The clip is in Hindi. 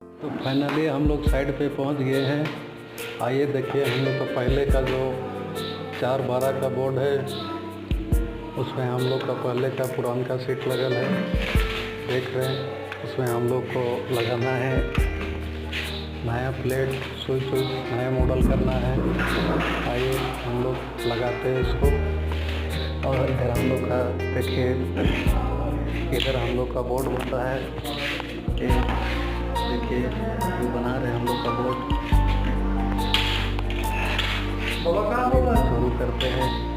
तो फाइनली हम लोग साइड पे पहुंच गए हैं। आइए देखिए, हम लोग का पहले का जो 412 का बोर्ड है उसमें हम लोग का पहले का पुरान का सीट लगल है, देख रहे हैं। उसमें हम लोग को लगाना है नया प्लेट, स्विच नया मॉडल करना है। आइए हम लोग लगाते हैं इसको। और इधर हम लोग का देखिए, इधर हम लोग का बोर्ड बनता है। ये देखिए, ये बना रहे हम लोग का बोर्ड। शुरू करते हैं।